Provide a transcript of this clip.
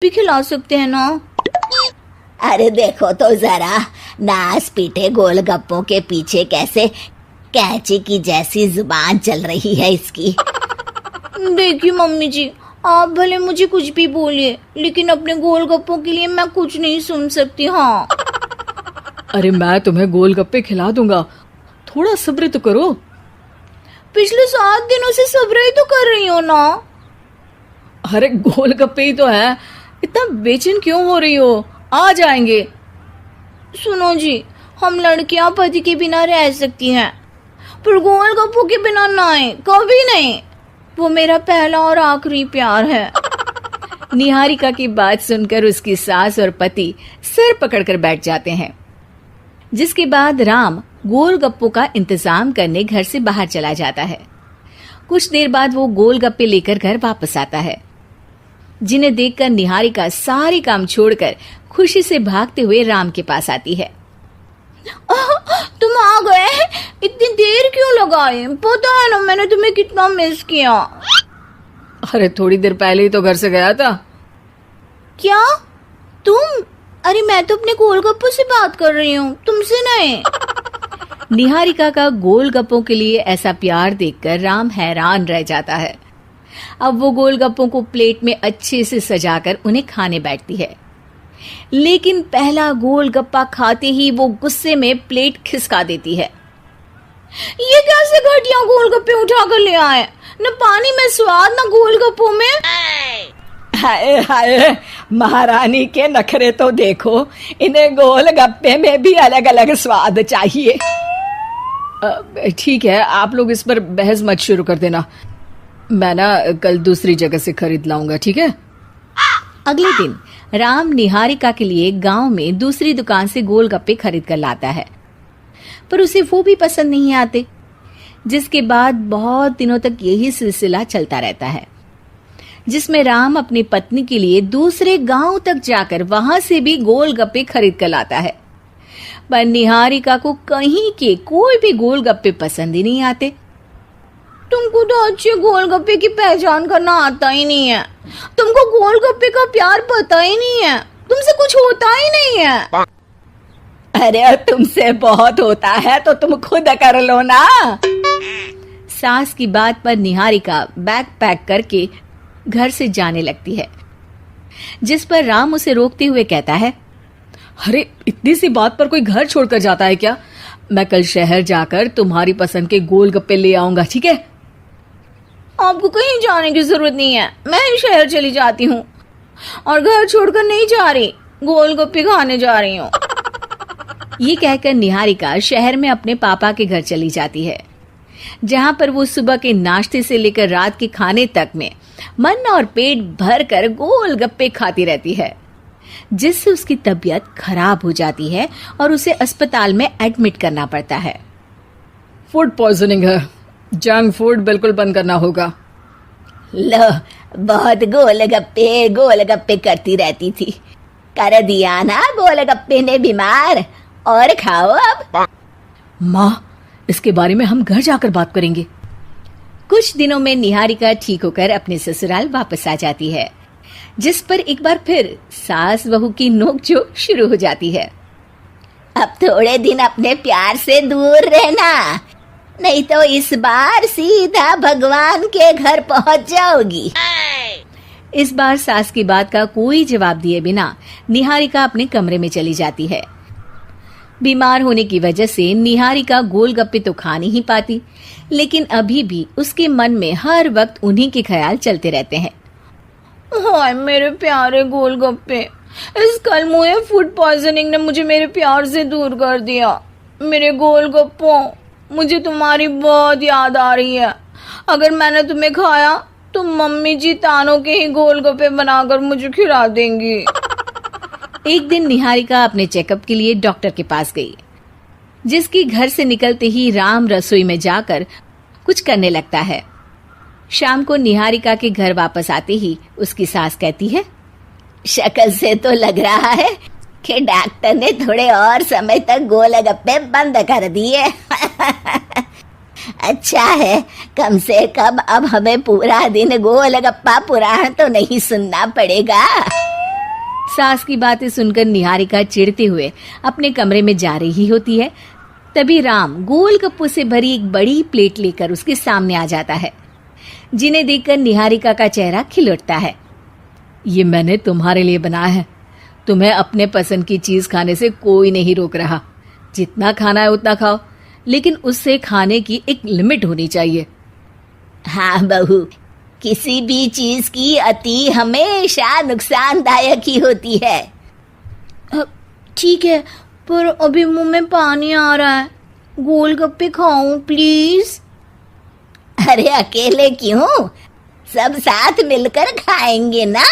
भी खिला सकते हैं ना? अरे देखो तो जरा, नास पीटे गोलगप्पों के पीछे कैसे कैंची की जैसी जुबान चल रही है इसकी। देखिए मम्मी जी, आप भले मुझे कुछ भी बोलिए, लेकिन अपने गोलगप्पों के लिए मैं कुछ नहीं सुन सकती। हाँ। अरे मैं तुम्हें गोलगप्पे खिला दूंगा, थोड़ा सब्र तो करो। पिछले 7 दिनों से सब्र ही तो कर रही हो ना। अरे गोलगप्पे ही तो है, इतना बेचैन क्यों हो रही हो? आ जाएंगे। सुनो जी, हम लड़कियां पति के बिना रह सकती हैं, पर गोलगप्पों के बिना नहीं, कभी नहीं। वो मेरा पहला और आखिरी प्यार है। निहारिका की बात सुनकर उसकी सास और पति सिर पकड़कर बैठ जाते हैं। जिसके बाद राम गोलगप्पों का इंतजाम करने घर से बाहर चला जाता है। कुछ देर बाद वो गोलगप्पे लेकर घर वापस आता है, जिन्हें देखकर निहारिका सारे काम छोड़कर खुशी से भागते हुए राम के पास आती है। तुम आ गए? इतनी देर क्यों लगाई? पता है ना मैंने तुम्हें कितना मिस किया। अरे थोड़ी देर पहले ही तो घर से गया था। क्या तुम? अरे मैं तो अपने गोलगप्पों से बात कर रही हूँ, तुमसे नहीं। निहारिका का गोलगप्पों के लिए ऐसा प्यार देखकर राम हैरान रह जाता है। अब वो गोलगप्पों को प्लेट में अच्छे से सजाकर उन्हें खाने बैठती है, लेकिन पहला गोलगप्पा खाते ही वो गुस्से में प्लेट खिसका देती है। ये कैसे घटिया गोलगप्पे उठा कर ले आए? न पानी में स्वाद, न गोलगप्पों में। हाय हाय, महारानी के नखरे तो देखो, इन्हें गोलगप्पे में भी अलग अलग स्वाद चाहिए। ठीक है, आप लोग इस पर बहस मत शुरू कर देना, मैं ना कल दूसरी जगह से खरीद लाऊंगा, ठीक है? अगले दिन राम निहारिका के लिए गांव में दूसरी दुकान से गोलगप्पे खरीद कर लाता है, पर उसे वो भी पसंद नहीं आते। जिसके बाद बहुत दिनों तक यही सिलसिला चलता रहता है, जिसमें राम अपनी पत्नी के लिए दूसरे गांव तक जाकर वहां से भी गोलगप्पे खरीद कर लाता है, पर निहारिका को कहीं के कोई भी गोलगप्पे पसंद ही नहीं आते। तुमको तो अच्छे गोलगप्पे की पहचान करना आता ही नहीं है, तुमको गोलगप्पे का प्यार पता ही नहीं है, तुमसे कुछ होता ही नहीं है। अरे तुमसे बहुत होता है तो तुम खुद कर लो ना। सास की बात पर निहारिका बैग पैक करके घर से जाने लगती है, जिस पर राम उसे रोकते हुए कहता है, अरे इतनी सी बात पर कोई घर छोड़कर जाता है क्या? मैं कल शहर जाकर तुम्हारी पसंद के गोलगप्पे ले आऊंगा, ठीक है? आपको कहीं जाने की जरूरत नहीं है, मैं ही शहर चली जाती हूँ और घर छोड़कर नहीं जा रही, गोलगप्पे खाने जा रही हूँ। ये कहकर निहारिका शहर में अपने पापा के घर चली जाती है, जहाँ पर वो सुबह के नाश्ते से लेकर रात के खाने तक में मन और पेट भर कर गोलगप्पे खाती रहती है, जिससे उसकी तबीयत खराब हो जाती है और उसे अस्पताल में एडमिट करना पड़ता है। फूड पॉइजनिंग है, जंक फूड बिल्कुल बंद करना होगा। लो, बहुत गोलगप्पे गोलगप्पे करती रहती थी, कर दिया ना गोलगप्पे ने बीमार। और खाओ अब। माँ, इसके बारे में हम घर जाकर बात करेंगे। कुछ दिनों में निहारिका ठीक होकर अपने ससुराल वापस आ जाती है, जिस पर एक बार फिर सास बहू की नोकझोंक शुरू हो जाती है। अब थोड़े दिन अपने प्यार से दूर रहना, नहीं तो इस बार सीधा भगवान के घर पहुंच जाओगी। इस बार सास की बात का कोई जवाब दिए बिना निहारिका अपने कमरे में चली जाती है। बीमार होने की वजह से निहारिका गोलगप्पे तो खा नहीं पाती, लेकिन अभी भी उसके मन में हर वक्त उन्हीं के ख्याल चलते रहते हैं। हाय मेरे प्यारे गोलगप्पे, इस कलमुए फूड पॉइजनिंग ने मुझे मेरे प्यार से दूर कर दिया। मेरे गोलगप्पों, मुझे तुम्हारी बहुत याद आ रही है। अगर मैंने तुम्हें खाया तो मम्मी जी तानों के ही गोलगप्पे बनाकर मुझे खिला देंगी। एक दिन निहारिका अपने चेकअप के लिए डॉक्टर के पास गई, जिसकी घर से निकलते ही राम रसोई में जाकर कुछ करने लगता है। शाम को निहारिका के घर वापस आते ही उसकी सास कहती है, शक्ल से तो लग रहा है कि डॉक्टर ने थोड़े और समय तक गोलगप्पे बंद कर दिए। अच्छा है, कम से कम अब हमें पूरा दिन गोलगप्पा पुराण तो नहीं सुनना पड़ेगा। सास की बातें सुनकर निहारिका चिढ़ते हुए अपने कमरे में जा रही होती है। तभी राम गोलगप्पों से भरी एक बड़ी प्लेट लेकर उसके सामने आ जाता है, जिन्हें देखकर निहारिका का चेहरा खिल उठता है। ये मैंने तुम्हारे लिए बनाया है। तुम्हें अपने पसंद की चीज खाने से कोई नहीं रोक रहा। जितना खाना है उतना खाओ, लेकिन उससे खाने की एक लिमिट होनी चाहिए। हाँ बहू, किसी भी चीज की अति हमेशा नुकसानदायक ही होती है। ठीक है, पर अभी मुंह में पानी आ रहा है। गोलगप्पे खाऊं प्लीज? अरे अकेले क्यों, सब साथ मिलकर खाएंगे ना।